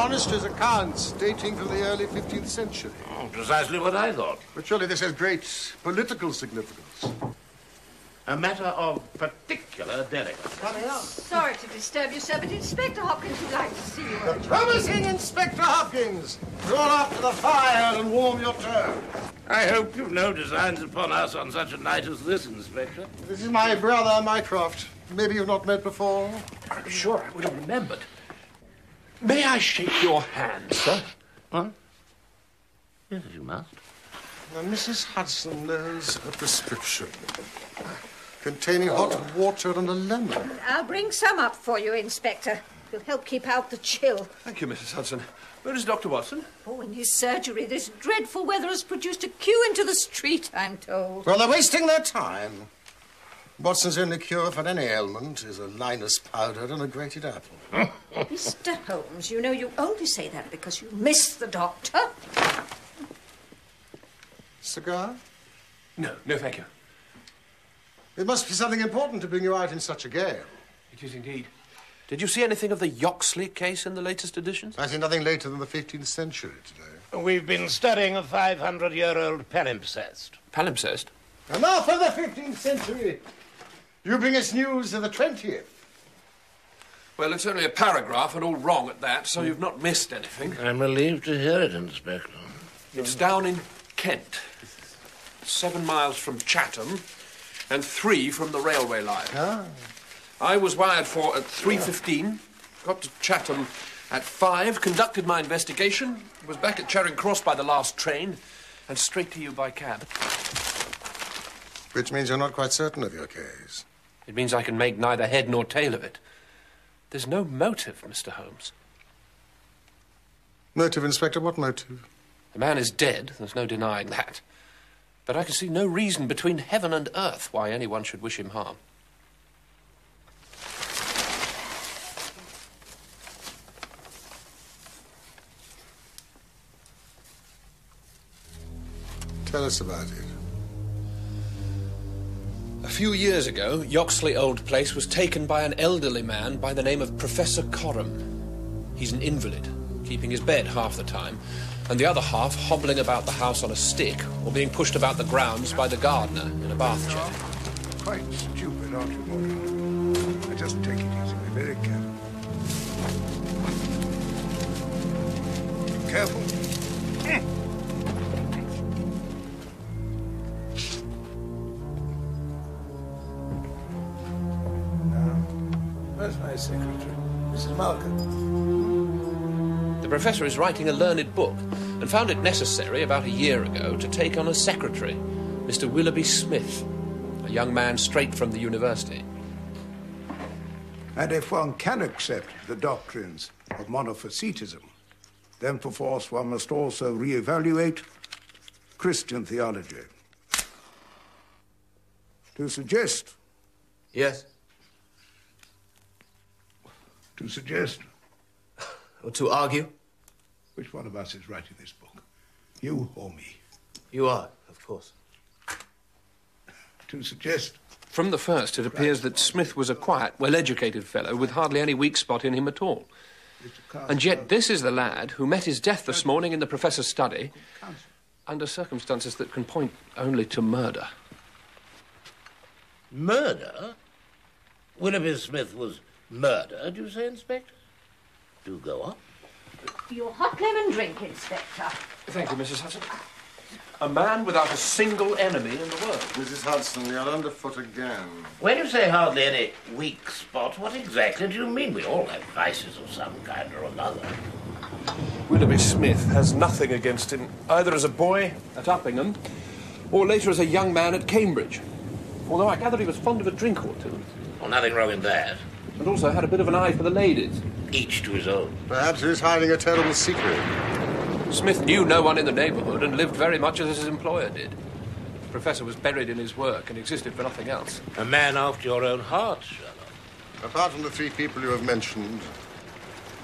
honest as accounts dating from the early 15th century. Oh, precisely what I thought. But surely this has great political significance. A matter of particular delicacy. Coming up. Sorry to disturb you, sir, but Inspector Hopkins would like to see you. Promising Inspector Hopkins! Draw up to the fire and warm your turn. I hope you've no designs upon us on such a night as this, Inspector. This is my brother, Maycroft. Maybe you've not met before. I'm sure I would have remembered. May I shake your hand, sir? What? Yes, you must. Now, Mrs. Hudson knows a prescription containing hot water and a lemon. I'll bring some up for you, Inspector. It'll help keep out the chill. Thank you, Mrs. Hudson. Where is Dr. Watson? Oh, in his surgery. This dreadful weather has produced a queue into the street, I'm told. Well, they're wasting their time. Watson's only cure for any ailment is a Linus powder and a grated apple. Mr. Holmes, you know you only say that because you miss the doctor. Cigar? No, thank you. It must be something important to bring you out in such a gale. It is indeed. Did you see anything of the Yoxley case in the latest editions? I see nothing later than the 15th century today. We've been studying a 500-year-old palimpsest. Palimpsest? Enough of the 15th century! You bring us news of the 20th. Well, it's only a paragraph and all wrong at that, so you've not missed anything. I'm relieved to hear it, Inspector. It's down in Kent. 7 miles from Chatham and 3 from the railway line. Ah. I was wired for at 3:15, got to Chatham at 5, conducted my investigation, was back at Charing Cross by the last train, and straight to you by cab. Which means you're not quite certain of your case. It means I can make neither head nor tail of it. There's no motive, Mr. Holmes. Motive, Inspector? What motive? The man is dead, there's no denying that. But I can see no reason between heaven and earth why anyone should wish him harm. Tell us about it. A few years ago, Yoxley Old Place was taken by an elderly man by the name of Professor Coram. He's an invalid, keeping his bed half the time, and the other half hobbling about the house on a stick or being pushed about the grounds by the gardener in a bath chair. Quite stupid, aren't you, Morgan? I just take it easy. Be very careful. Careful. Where's my secretary? Mrs. Malcolm. The professor is writing a learned book and found it necessary about a year ago to take on a secretary, Mr. Willoughby Smith, a young man straight from the university. And if one can accept the doctrines of monophysitism, then perforce one must also re-evaluate Christian theology. To suggest... Yes? To suggest... Or to argue? Which one of us is writing this book? You or me? You are, of course. To suggest... From the first, it appears that Smith was a quiet, well-educated fellow with hardly any weak spot in him at all. And yet this is the lad who met his death this morning in the professor's study under circumstances that can point only to murder. Murder? Willoughby Smith was murdered, you say, Inspector? Do go on. Your hot lemon drink, Inspector. Thank you, Mrs. Hudson. A man without a single enemy in the world. Mrs. Hudson, you're underfoot again. When you say hardly any weak spot, what exactly do you mean? We all have vices of some kind or another. Willoughby Smith has nothing against him, either as a boy at Uppingham or later as a young man at Cambridge. Although I gather he was fond of a drink or two. Well, nothing wrong in that. And also had a bit of an eye for the ladies. Each to his own. Perhaps he was hiding a terrible secret. Smith knew no one in the neighbourhood and lived very much as his employer did. The professor was buried in his work and existed for nothing else. A man after your own heart, Sherlock. Apart from the 3 people you have mentioned,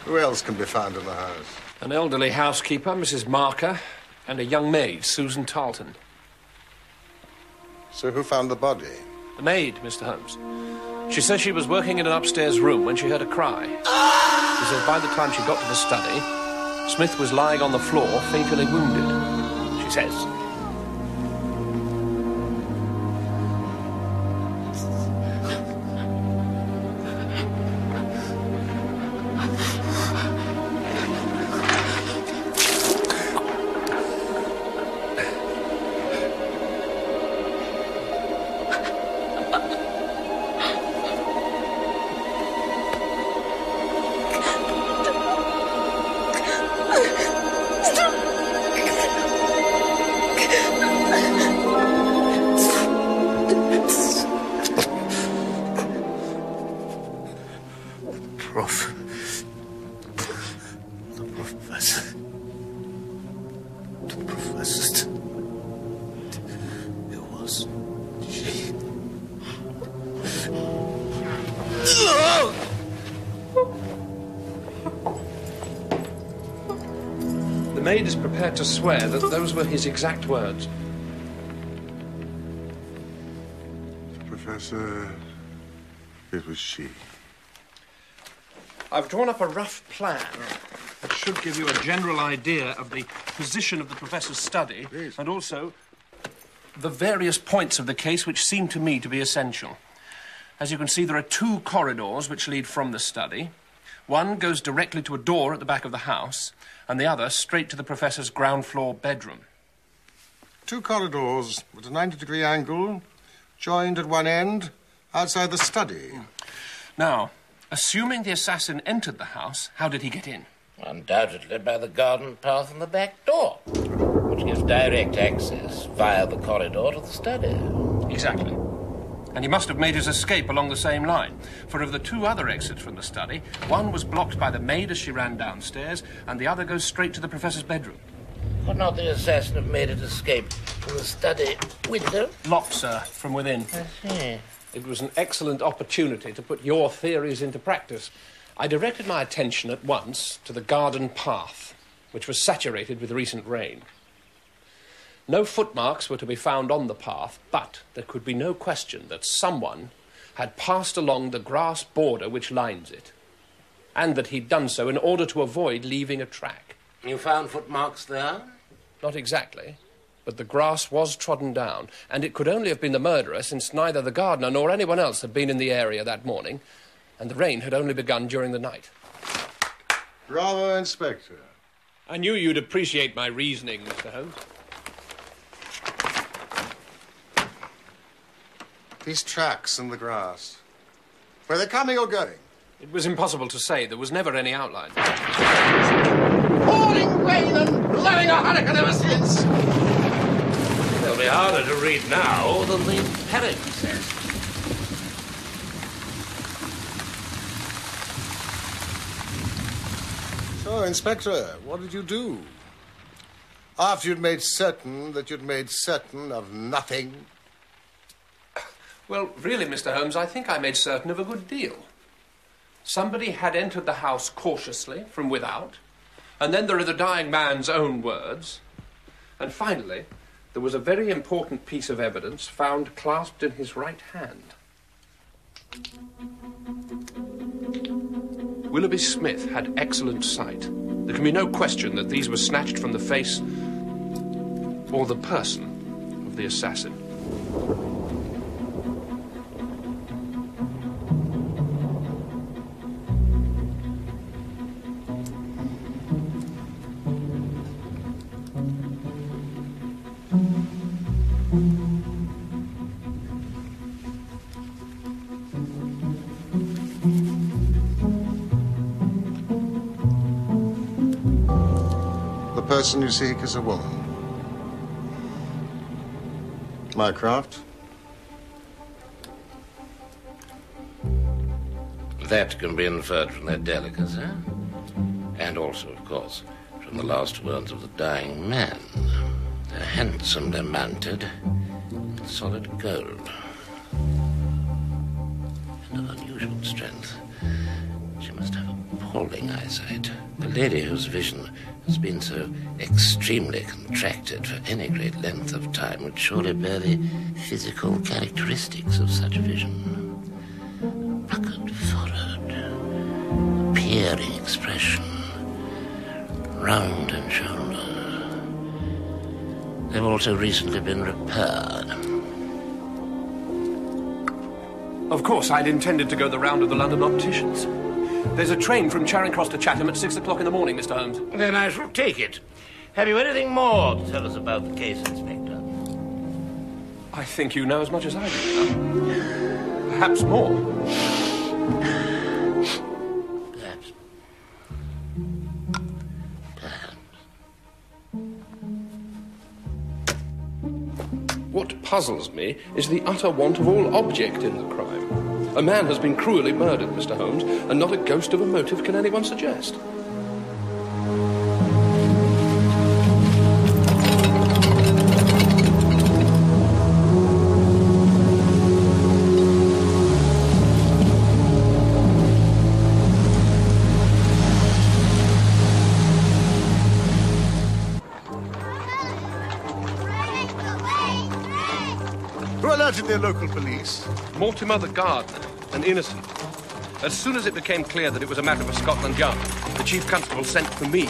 who else can be found in the house? An elderly housekeeper, Mrs. Marker, and a young maid, Susan Tarleton. So who found the body? The maid, Mr. Holmes. She says she was working in an upstairs room when she heard a cry. She says by the time she got to the study, Smith was lying on the floor, fatally wounded, she says. The maid is prepared to swear that those were his exact words. Professor, it was she. I've drawn up a rough plan that should give you a general idea of the position of the professor's study, Please. and also the various points of the case which seem to me to be essential. As you can see, there are two corridors which lead from the study. One goes directly to a door at the back of the house, and the other straight to the professor's ground floor bedroom. Two corridors at a 90-degree angle, joined at one end, outside the study. Now, assuming the assassin entered the house, how did he get in? Undoubtedly by the garden path and the back door, which gives direct access via the corridor to the study. Exactly. And he must have made his escape along the same line. For of the two other exits from the study, one was blocked by the maid as she ran downstairs, and the other goes straight to the professor's bedroom. Could not the assassin have made his escape from the study window? Locked, sir, from within. I see. It was an excellent opportunity to put your theories into practice. I directed my attention at once to the garden path, which was saturated with recent rain. No footmarks were to be found on the path, but there could be no question that someone had passed along the grass border which lines it, and that he'd done so in order to avoid leaving a track. You found footmarks there? Not exactly, but the grass was trodden down, and it could only have been the murderer, since neither the gardener nor anyone else had been in the area that morning, and the rain had only begun during the night. Bravo, Inspector. I knew you'd appreciate my reasoning, Mr. Holmes. These tracks in the grass. Were they coming or going? It was impossible to say. There was never any outline. Pouring rain and blowing a hurricane ever since. They'll be harder to read now than the parrot says. So, Inspector, what did you do? After you'd made certain that you'd made certain of nothing? Well, really, Mr. Holmes, I think I made certain of a good deal. Somebody had entered the house cautiously from without, and then there are the dying man's own words. And finally, there was a very important piece of evidence found clasped in his right hand. Willoughby Smith had excellent sight. There can be no question that these were snatched from the face or the person of the assassin. The person you seek is a woman. Mycroft? That can be inferred from their delicacy, and also, of course, from the last words of the dying man. They're handsomely mounted in solid gold, and of unusual strength. She must have appalling eyesight. A lady whose vision has been so extremely contracted for any great length of time would surely bear the physical characteristics of such vision. Puckered forehead, peering expression, round in shoulders. They've also recently been repaired. Of course, I'd intended to go the round of the London opticians. There's a train from Charing Cross to Chatham at 6 o'clock in the morning, Mr. Holmes. Then I shall take it. Have you anything more to tell us about the case, Inspector? I think you know as much as I do. Perhaps more. Perhaps. What puzzles me is the utter want of all object in the crime. A man has been cruelly murdered, Mr. Holmes, and not a ghost of a motive can anyone suggest. Their local police. Mortimer the gardener, an innocent. As soon as it became clear that it was a matter for Scotland Yard, the chief constable sent for me.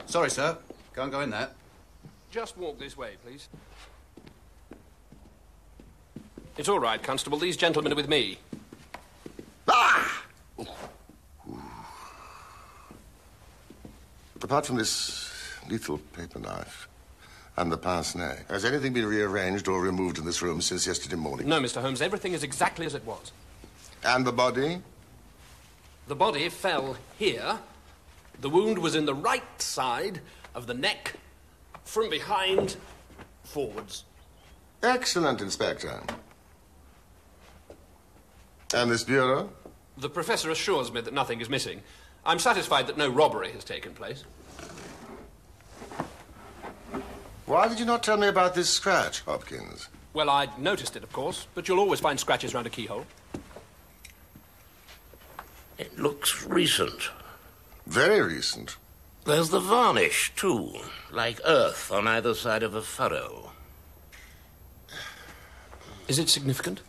Sorry, sir. Can't go in there. Just walk this way, please. It's all right, Constable. These gentlemen are with me. Ah! Apart from this lethal paper knife and the pens-ne, has anything been rearranged or removed in this room since yesterday morning? No, Mr. Holmes. Everything is exactly as it was. And the body? The body fell here. The wound was in the right side of the neck, from behind, forwards. Excellent, Inspector. And this bureau? The professor assures me that nothing is missing. I'm satisfied that no robbery has taken place. Why did you not tell me about this scratch, Hopkins? Well, I'd noticed it, of course, but you'll always find scratches round a keyhole. It looks recent. Very recent. There's the varnish, too, like earth on either side of a furrow. Is it significant?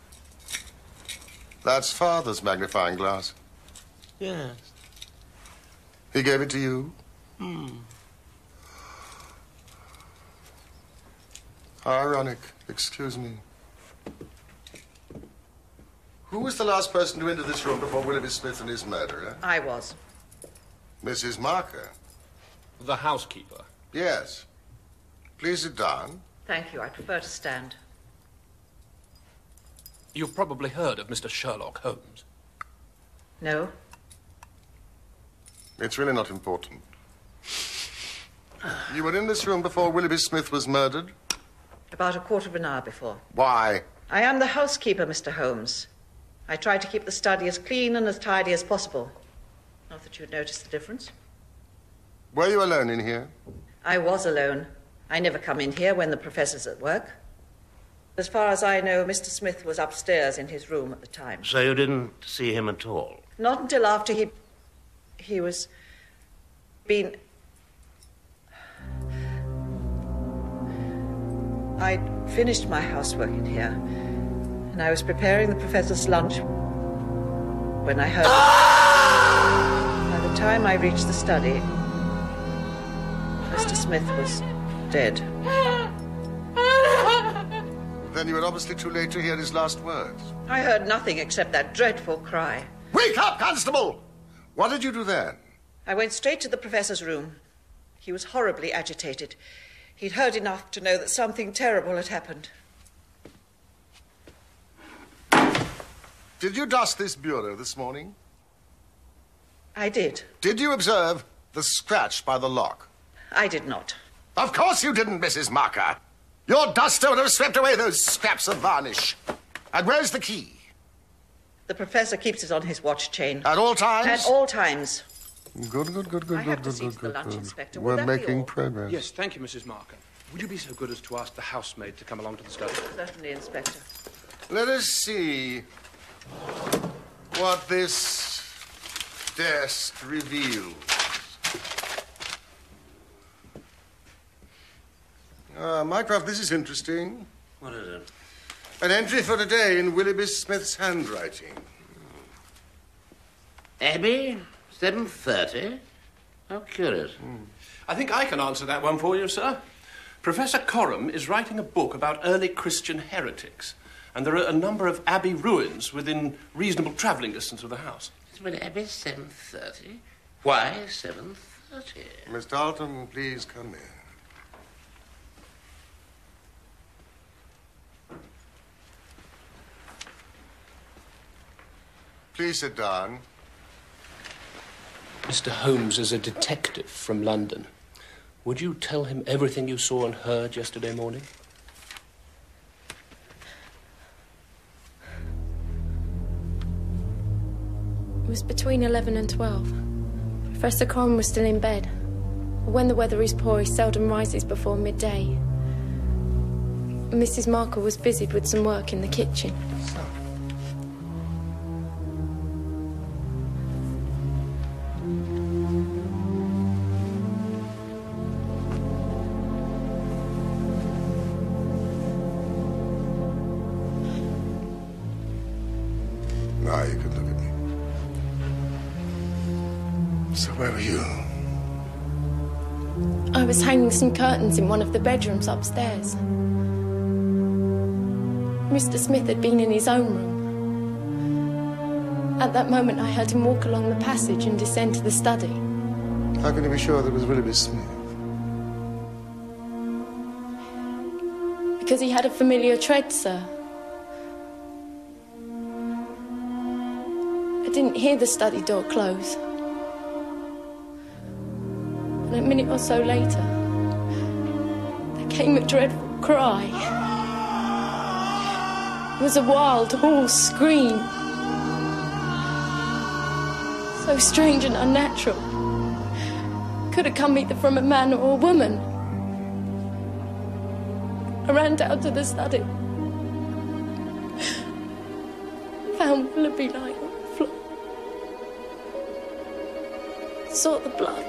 That's Father's magnifying glass. Yes. He gave it to you? How ironic. Excuse me. Who was the last person to enter this room before Willoughby Smith and his murderer? I was. Mrs. Marker? The housekeeper. Yes. Please sit down. Thank you. I prefer to stand. You've probably heard of Mr. Sherlock Holmes. No. It's really not important. You were in this room before Willoughby Smith was murdered? About a quarter of an hour before. Why? I am the housekeeper, Mr. Holmes. I try to keep the study as clean and as tidy as possible. Not that you'd notice the difference. Were you alone in here? I was alone. I never come in here when the professor's at work. As far as I know, Mr. Smith was upstairs in his room at the time. So you didn't see him at all? Not until after he was been... I'd finished my housework in here, and I was preparing the professor's lunch when I heard... By the time I reached the study, Mr. Smith was dead. Then you were obviously too late to hear his last words. I heard nothing except that dreadful cry. Wake up, Constable! What did you do then? I went straight to the professor's room. He was horribly agitated. He'd heard enough to know that something terrible had happened. Did you dust this bureau this morning? I did. Did you observe the scratch by the lock? I did not. Of course you didn't, Mrs. Marker. Your duster would have swept away those scraps of varnish. And where's the key? The professor keeps it on his watch chain. At all times? At all times. Good. I have to see to the lunch, Inspector. Will We're that be making all? progress. Yes, thank you, Mrs. Marker. Would you be so good as to ask the housemaid to come along to the study? Certainly, Inspector. Let us see. what this desk reveals. Mycroft, this is interesting. What is it? An entry for today in Willoughby Smith's handwriting. Abbey, 7:30? How curious. I think I can answer that one for you, sir. Professor Coram is writing a book about early Christian heretics, and there are a number of abbey ruins within reasonable travelling distance of the house. But Abbey, 7:30? Why 7:30? Miss Dalton, please come in. Please sit down. Mr. Holmes is a detective from London. Would you tell him everything you saw and heard yesterday morning? It was between 11 and 12. Professor Coram was still in bed. When the weather is poor, he seldom rises before midday. Mrs. Marker was busied with some work in the kitchen. Now you can look at me. So where were you? I was hanging some curtains in one of the bedrooms upstairs. Mr. Smith had been in his own room. At that moment, I heard him walk along the passage and descend to the study. How can you be sure that it was Willoughby Smith? Because he had a familiar tread, sir. I didn't hear the study door close. And a minute or so later, there came a dreadful cry. It was a wild, hoarse scream. So strange and unnatural. Could have come either from a man or a woman. I ran down to the study. Found Willoughby lying on the floor. Saw the blood.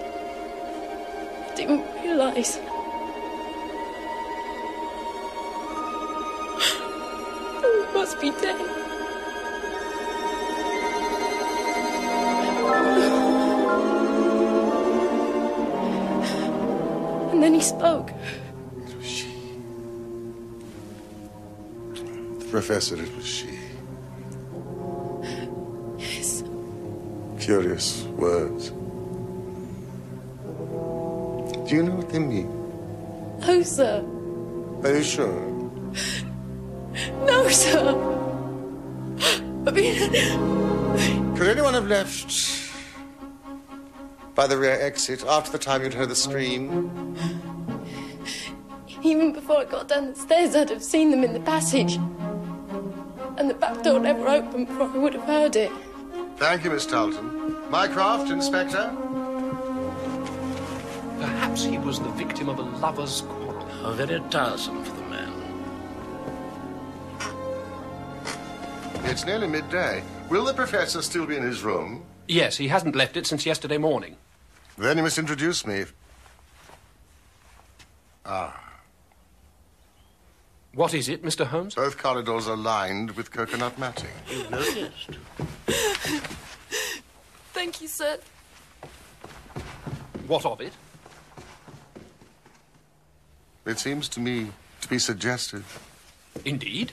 Didn't realise. He must be dead. And then he spoke. It was she. The professor, it was she. Yes. Curious words. Do you know what they mean? No, sir. Are you sure? No, sir. I mean... Could anyone have left by the rear exit after the time you'd heard the scream? Even before I got down the stairs, I'd have seen them in the passage. And the back door never opened before I would have heard it. Thank you, Miss Dalton. Mycroft, Inspector. Perhaps he was the victim of a lover's quarrel. How very tiresome for the man. It's nearly midday. Will the professor still be in his room? Yes, he hasn't left it since yesterday morning. Then you must introduce me. What is it, Mr. Holmes? Both corridors are lined with coconut matting. You've noticed. Thank you, sir. What of it? It seems to me to be suggestive. Indeed.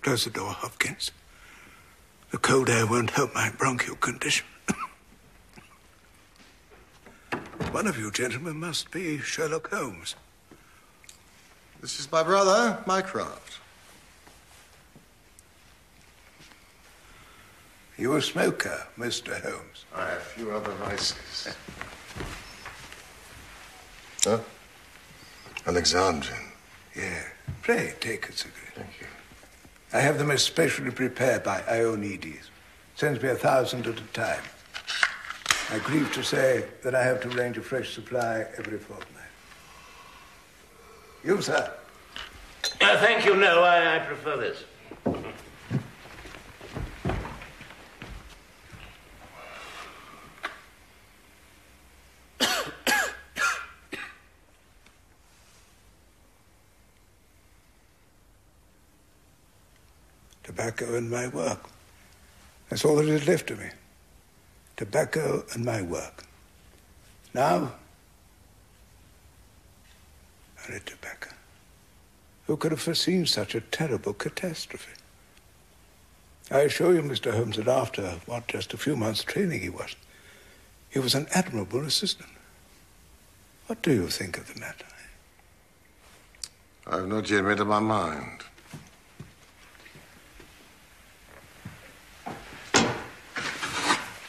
Close the door, Hopkins. The cold air won't help my bronchial condition. One of you gentlemen must be Sherlock Holmes. This is my brother, Mycroft. You a smoker, Mr. Holmes? I have few other vices. Huh? Alexandrian. Yeah. Pray, take a cigarette. Thank you. I have them especially prepared by Ionides. Sends me 1,000 at a time. I grieve to say that I have to arrange a fresh supply every fortnight. You, sir? Thank you, no, I prefer this. Tobacco and my work. That's all that is left to me. Tobacco and my work. Now, only tobacco. Who could have foreseen such a terrible catastrophe? I assure you, Mr. Holmes, that after, just a few months' training he was an admirable assistant. What do you think of the matter? I've not yet made up my mind.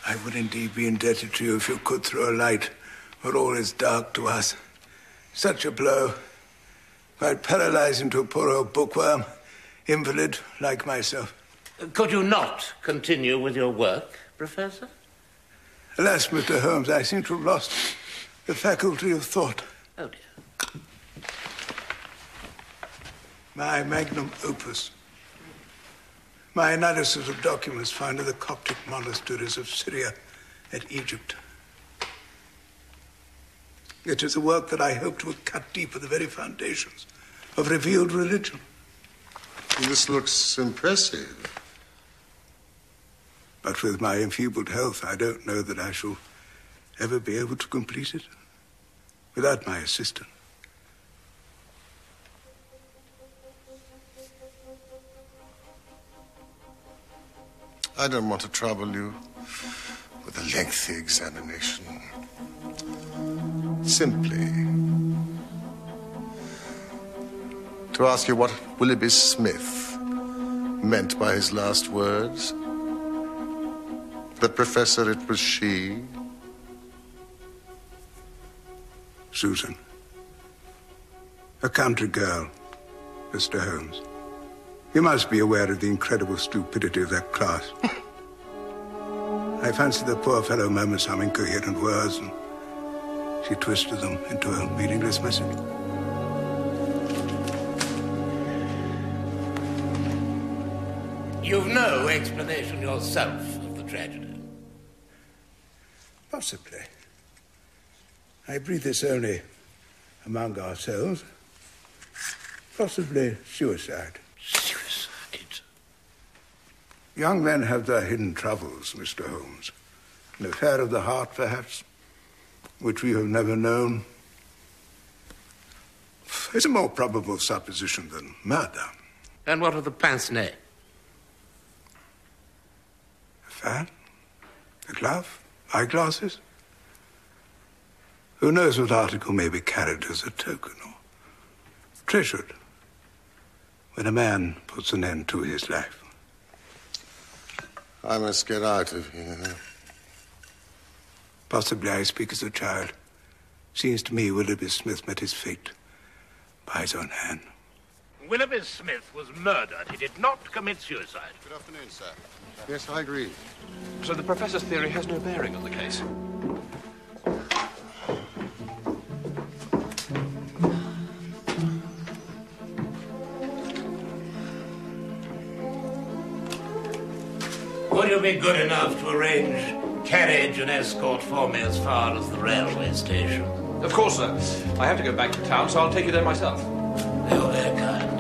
I would indeed be indebted to you if you could throw a light where all is dark to us. Such a blow might paralyze into a poor old bookworm, invalid like myself. Could you not continue with your work, Professor? Alas, Mr. Holmes, I seem to have lost the faculty of thought. Oh, dear. My magnum opus. My analysis of documents found in the Coptic monasteries of Syria and Egypt. It is a work that I hope to have cut deep at the very foundations of revealed religion. This looks impressive. But with my enfeebled health, I don't know that I shall ever be able to complete it without my assistant. I don't want to trouble you with a lengthy examination. Simply to ask you what Willoughby Smith meant by his last words. That, Professor, it was she. Susan. A country girl, Mr. Holmes. You must be aware of the incredible stupidity of that class. I fancy the poor fellow murmured some incoherent words and she twisted them into a meaningless message. You've no explanation yourself of the tragedy. Possibly. I breathe this only among ourselves. Possibly suicide. Suicide? Young men have their hidden troubles, Mr. Holmes. An affair of the heart, perhaps, which we have never known. It's a more probable supposition than murder. And what of the pens-nez? A fan? A glove? Eyeglasses? Who knows what article may be carried as a token or treasured when a man puts an end to his life. I must get out of here. Possibly I speak as a child. Seems to me Willoughby Smith met his fate by his own hand. Willoughby Smith was murdered. He did not commit suicide. Good afternoon, sir. Yes, I agree. So the professor's theory has no bearing on the case? Would you be good enough to arrange carriage and escort for me as far as the railway station? Of course, sir. I have to go back to town, so I'll take you there myself. You're very kind.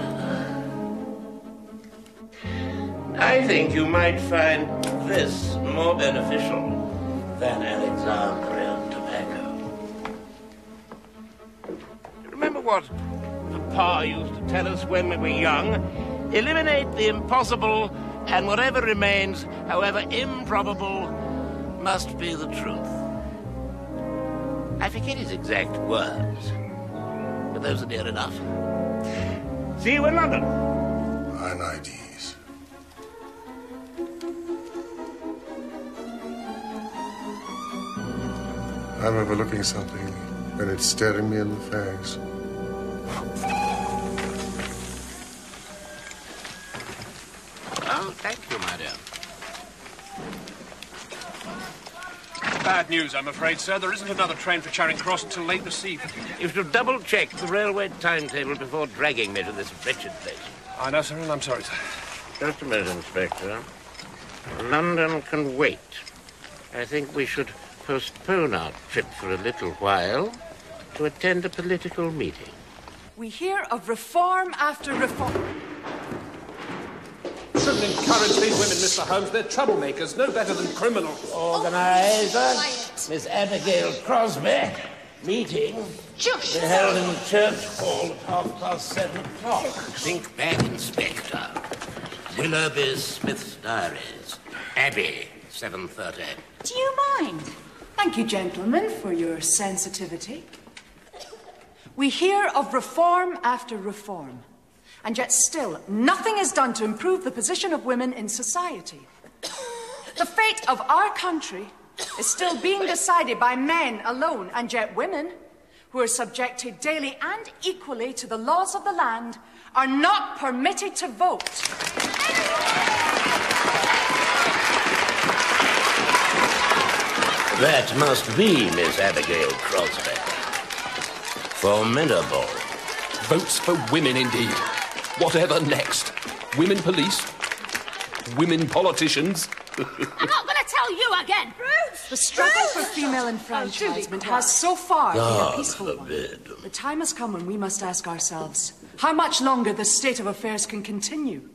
I think you might find this more beneficial than Alexandrian tobacco. Remember what Papa used to tell us when we were young? Eliminate the impossible, and whatever remains, however improbable, must be the truth. I forget his exact words, but those are near enough. See you in London. Ionides. I'm overlooking something, and it's staring me in the face. Oh, thank you, my dear. Bad news, I'm afraid, sir. There isn't another train for Charing Cross until late this evening. You should double-check the railway timetable before dragging me to this wretched place. I know, sir, and I'm sorry, sir. Just a minute, Inspector. London can wait. I think we should postpone our trip for a little while to attend a political meeting. We hear of reform after reform. Shouldn't encourage these women, Mr. Holmes. They're troublemakers, no better than criminals. Organizer, Miss Abigail Crosby. Meeting. Shush! We're held in the church hall at 7:30. Think back, Inspector. Willoughby Smith's diaries. Abbey, 7:30. Do you mind? Thank you, gentlemen, for your sensitivity. We hear of reform after reform, and yet still nothing is done to improve the position of women in society. The fate of our country is still being decided by men alone, and yet women, who are subjected daily and equally to the laws of the land, are not permitted to vote. That must be Miss Abigail Crosby. Formidable. Votes for women, indeed. Whatever next? Women police? Women politicians? I'm not going to tell you again. Bruce! The struggle for female enfranchisement has so far been a peaceful one. The time has come when we must ask ourselves how much longer this state of affairs can continue.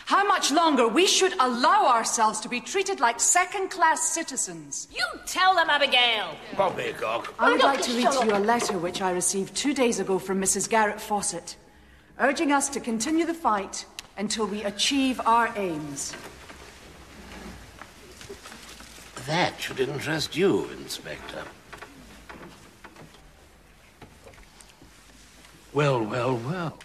How much longer we should allow ourselves to be treated like second-class citizens. You tell them, Abigail. Poppycock. I would like to read to you a letter which I received 2 days ago from Mrs. Garrett Fawcett, urging us to continue the fight until we achieve our aims. That should interest you, Inspector. Well, well, well.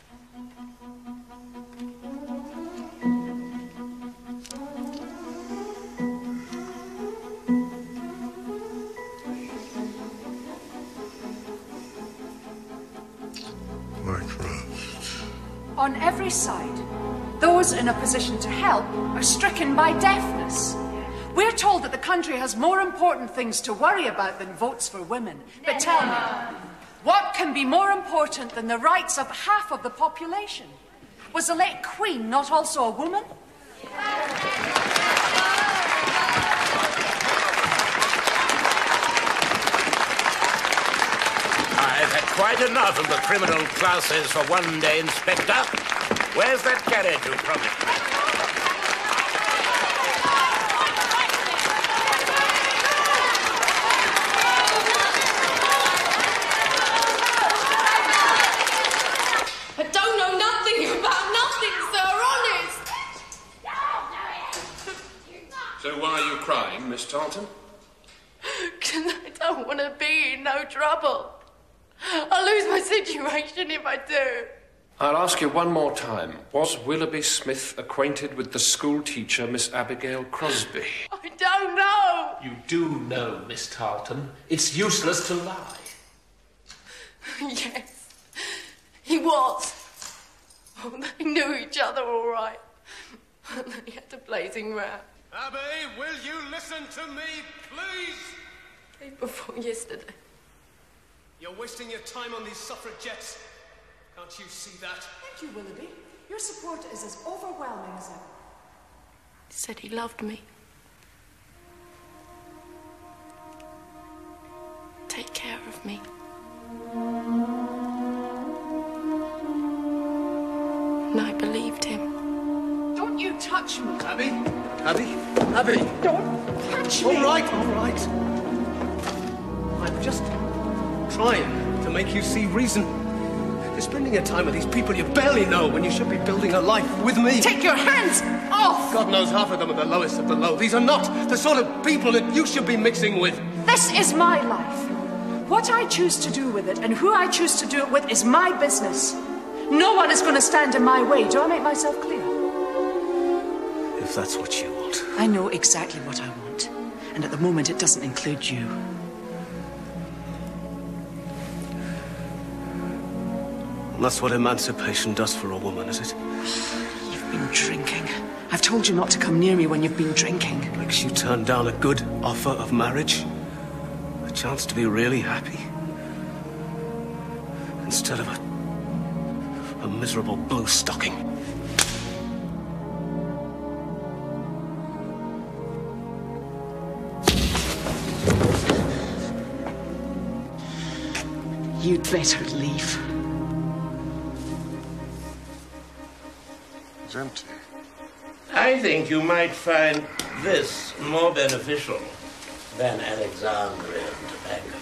On every side, those in a position to help are stricken by deafness. We're told that the country has more important things to worry about than votes for women. But tell me, what can be more important than the rights of half of the population? Was the late Queen not also a woman? I've had quite enough of the criminal classes for one day, Inspector. Where's that carriage you promised me? I don't know nothing about nothing, sir, honest. So why are you crying, Miss Tarleton? Because I don't want to be in no trouble. I'll lose my situation if I do. I'll ask you one more time. Was Willoughby Smith acquainted with the school teacher, Miss Abigail Crosby? I don't know. You do know, Miss Tarleton. It's useless to lie. Yes, he was. Oh, they knew each other all right. They had a blazing row. Abby, will you listen to me, please? Day before yesterday. You're wasting your time on these suffragettes. Can't you see that? Thank you, Willoughby. Your support is as overwhelming as ever. He said he loved me. Take care of me. And I believed him. Don't you touch me. Abby? Abby? Abby? Don't touch me. All right. I'm just trying to make you see reason. You're spending your time with these people you barely know when you should be building a life with me. Take your hands off! God knows half of them are the lowest of the low. These are not the sort of people that you should be mixing with. This is my life. What I choose to do with it and who I choose to do it with is my business. No one is going to stand in my way. Do I make myself clear? If that's what you want. I know exactly what I want. And at the moment, it doesn't include you. And that's what emancipation does for a woman, is it? You've been drinking. I've told you not to come near me when you've been drinking. Makes you turn down a good offer of marriage? A chance to be really happy? Instead of a miserable blue stocking. You'd better leave. It's empty. I think you might find this more beneficial than Alexandrian tobacco.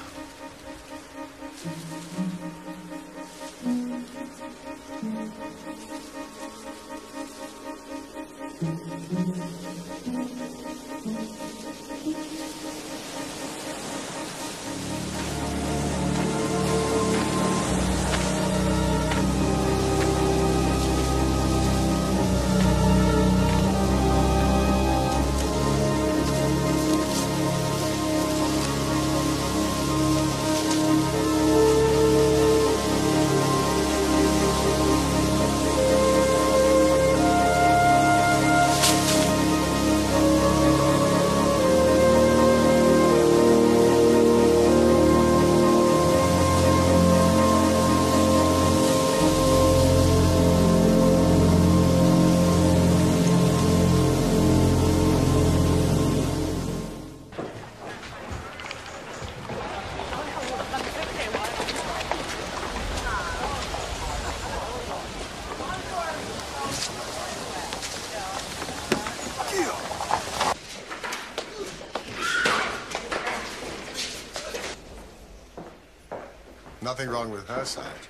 Nothing wrong with her side.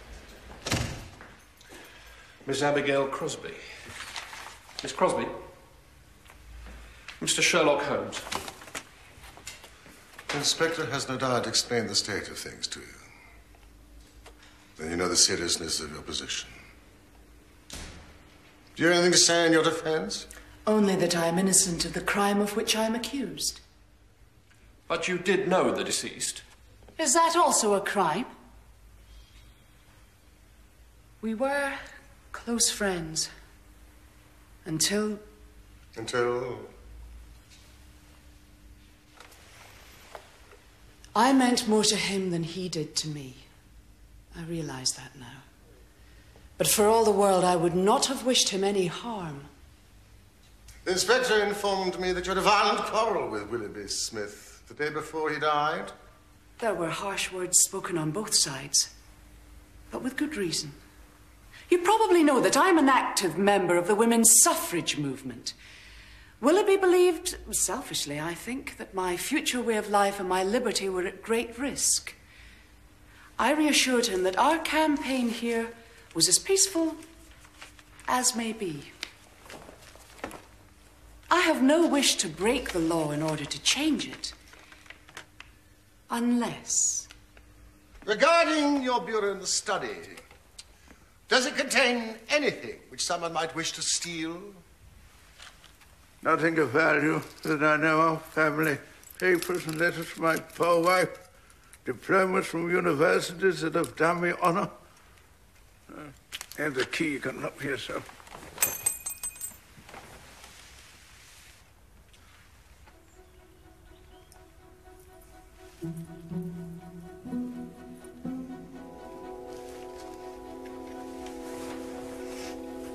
Miss Abigail Crosby. Miss Crosby? Mr. Sherlock Holmes. The Inspector has no doubt explained the state of things to you. Then you know the seriousness of your position. Do you have anything to say in your defense? Only that I am innocent of the crime of which I am accused. But you did know the deceased. Is that also a crime? We were close friends. Until... Until... I meant more to him than he did to me. I realize that now. But for all the world, I would not have wished him any harm. The Inspector informed me that you had a violent quarrel with Willoughby Smith the day before he died. There were harsh words spoken on both sides, but with good reason. You probably know that I'm an active member of the women's suffrage movement. Willoughby believed, selfishly I think, that my future way of life and my liberty were at great risk. I reassured him that our campaign here was as peaceful as may be. I have no wish to break the law in order to change it. Unless... Regarding your bureau in the study, does it contain anything which someone might wish to steal? Nothing of value that I know of. Family papers and letters from my poor wife. Diplomas from universities that have done me honor. Here's the key. You can look for yourself.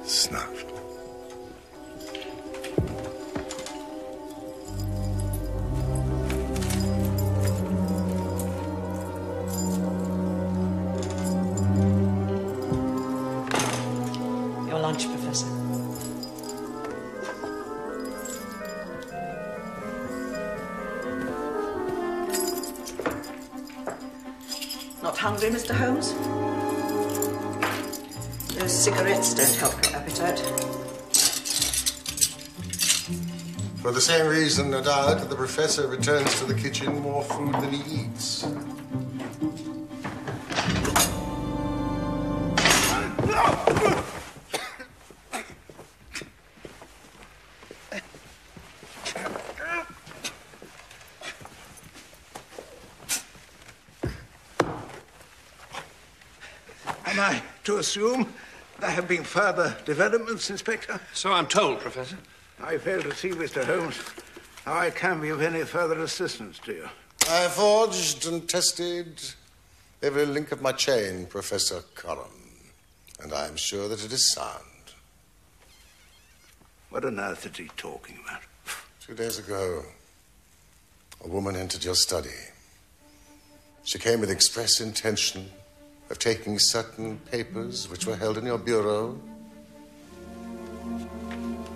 Snuff. Your lunch, Professor. Not hungry, Mr. Holmes? Those cigarettes don't help your appetite. For the same reason, no doubt, the Professor returns to the kitchen more food than he eats. Am I to assume there have been further developments, Inspector? So I'm told, Professor. I fail to see, Mr. Holmes, how I can be of any further assistance to you. I forged and tested every link of my chain, Professor Coram, and I am sure that it is sound. What on earth is he talking about? 2 days ago, a woman entered your study. She came with express intention of taking certain papers which were held in your bureau.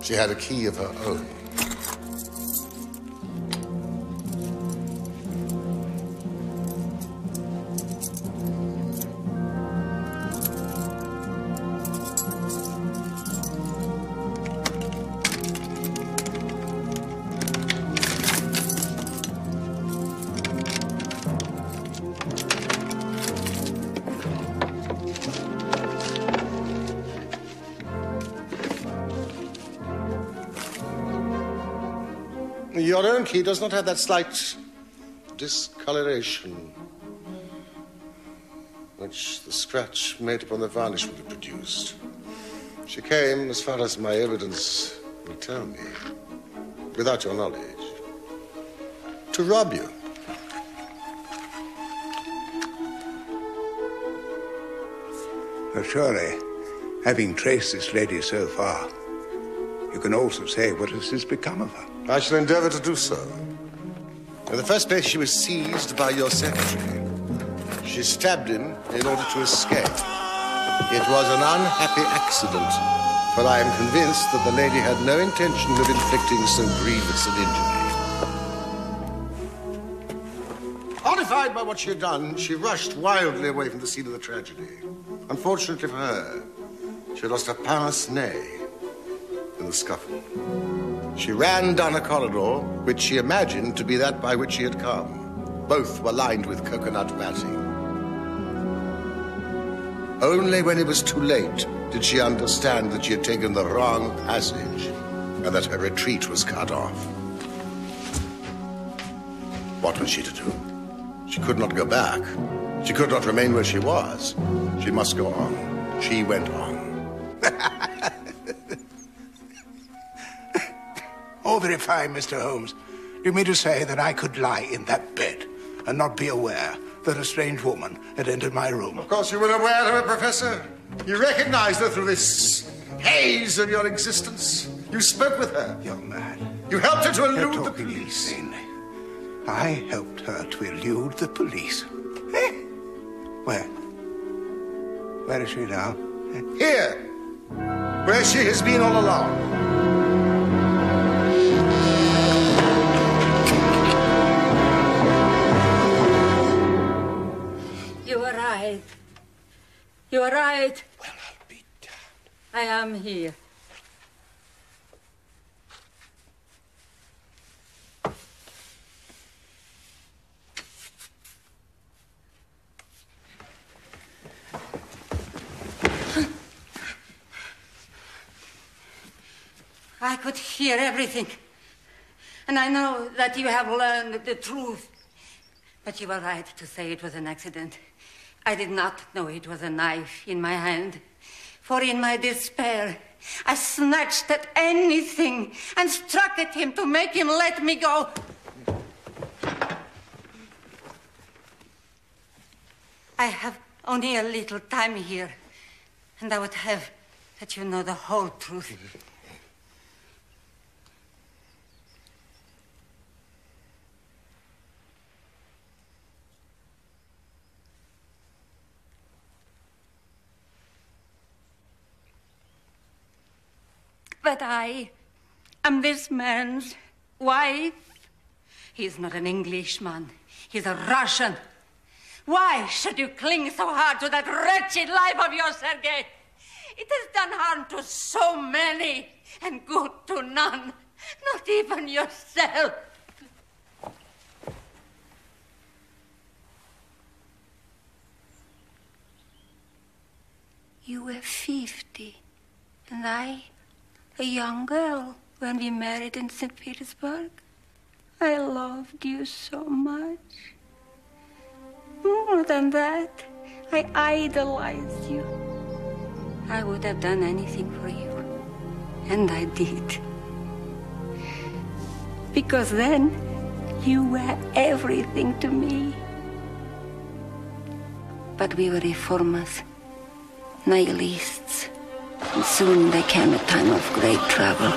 She had a key of her own. Your own key does not have that slight discoloration which the scratch made upon the varnish would have produced. She came, as far as my evidence will tell me, without your knowledge, to rob you. Well, surely, having traced this lady so far, you can also say what has become of her. I shall endeavor to do so. In the first place, she was seized by your secretary. She stabbed him in order to escape. It was an unhappy accident, for I am convinced that the lady had no intention of inflicting so grievous an injury. Horrified by what she had done, she rushed wildly away from the scene of the tragedy. Unfortunately for her, she lost her pens-ne in the scuffle. She ran down a corridor, which she imagined to be that by which she had come. Both were lined with coconut matting. Only when it was too late did she understand that she had taken the wrong passage and that her retreat was cut off. What was she to do? She could not go back. She could not remain where she was. She must go on. She went on. Oh, very fine, Mr. Holmes. You mean to say that I could lie in that bed and not be aware that a strange woman had entered my room? Of course you were aware of her, Professor. You recognized her through this haze of your existence. You spoke with her. You're mad. You helped her to elude You're the talking police. insanely. I helped her to elude the police. Eh? Where? Where is she now? Here, where she has been all along. You are right. You are right. Well, I'll be damned. I am here. I could hear everything. And I know that you have learned the truth. But you were right to say it was an accident. I did not know it was a knife in my hand. For in my despair, I snatched at anything and struck at him to make him let me go. I have only a little time here, and I would have that you know the whole truth. But I am this man's wife. He is not an Englishman. He's a Russian. Why should you cling so hard to that wretched life of yours, Sergei? It has done harm to so many and good to none, not even yourself. You were 50, and I, a young girl, when we married in St. Petersburg. I loved you so much. More than that, I idolized you. I would have done anything for you. And I did. Because then you were everything to me. But we were reformers, nihilists. And soon there came a time of great trouble.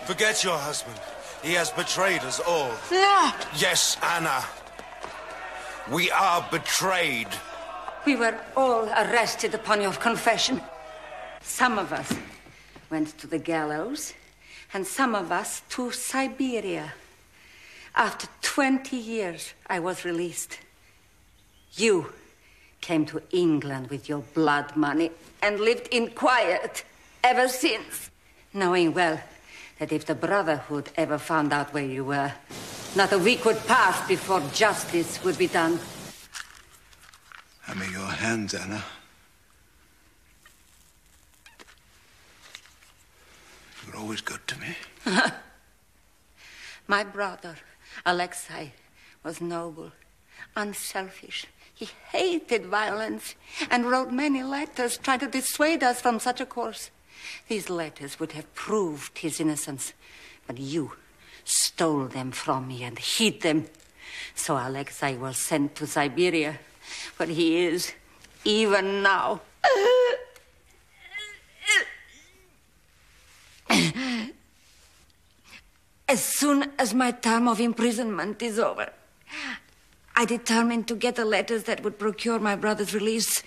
Forget your husband. He has betrayed us all. No! Yes, Anna. We are betrayed. We were all arrested upon your confession. Some of us went to the gallows, and some of us to Siberia. After 20 years, I was released. You came to England with your blood money and lived in quiet ever since, knowing well that if the Brotherhood ever found out where you were, not a week would pass before justice would be done. Hand me your hands, Anna. You were always good to me. My brother, Alexei, was noble, unselfish. He hated violence and wrote many letters trying to dissuade us from such a course. These letters would have proved his innocence, but you stole them from me and hid them. So Alexei was sent to Siberia, where he is even now. As soon as my term of imprisonment is over, I determined to get the letters that would procure my brother's release.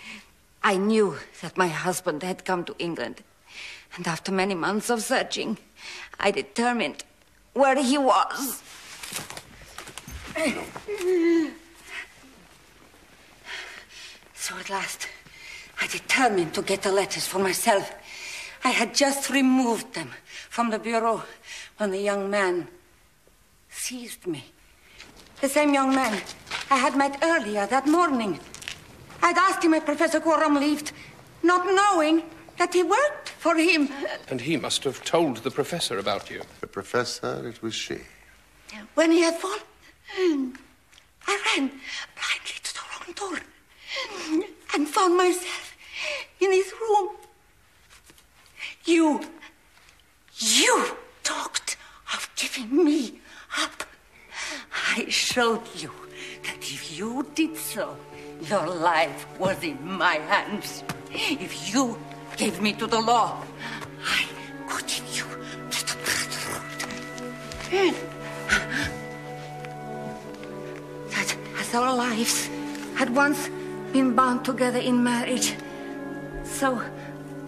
I knew that my husband had come to England. And after many months of searching, I determined where he was. So at last, I determined to get the letters for myself. I had just removed them from the bureau when the young man seized me. The same young man I had met earlier that morning. I'd asked him if Professor Coram lived, not knowing that he worked for him. And he must have told the professor about you. The professor, it was she. When he had fallen, I ran blindly to the wrong door and found myself in his room. You talked of giving me up. I showed you that if you did so, your life was in my hands. If you gave me to the law, I could give you to the Brotherhood. That as our lives had once been bound together in marriage, so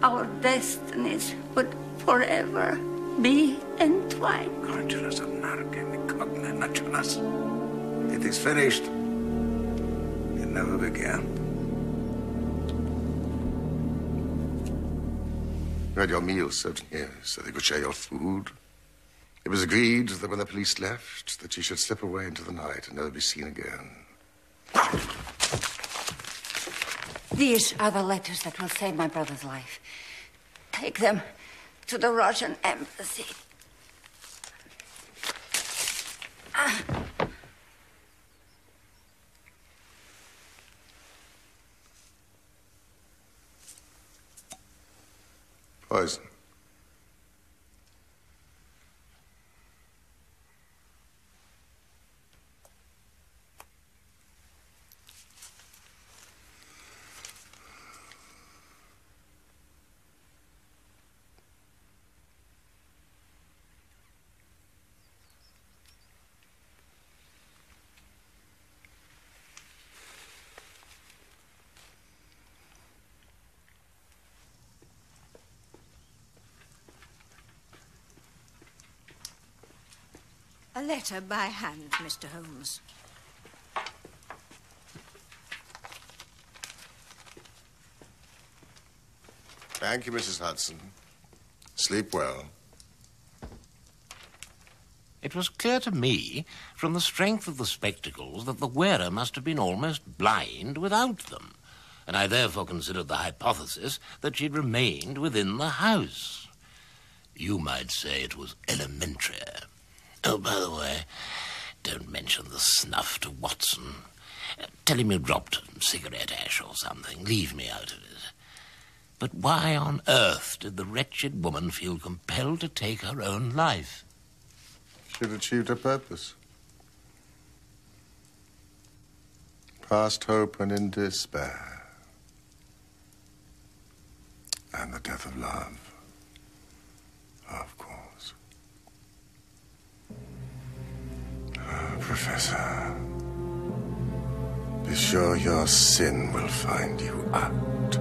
our destinies would forever be entwined. It is finished. It never began. You had your meals served here so they could share your food. It was agreed that when the police left, that she should slip away into the night and never be seen again. These are the letters that will save my brother's life. Take them to the Russian embassy. Poison. A letter by hand, Mr. Holmes. Thank you, Mrs. Hudson. Sleep well. It was clear to me, from the strength of the spectacles, that the wearer must have been almost blind without them, and I therefore considered the hypothesis that she'd remained within the house. You might say it was elementary. Oh, by the way, don't mention the snuff to Watson. Tell him you dropped cigarette ash or something. Leave me out of it. But why on earth did the wretched woman feel compelled to take her own life? She'd achieved her purpose. Past hope and in despair. And the death of love. Of course. Professor, be sure your sin will find you out.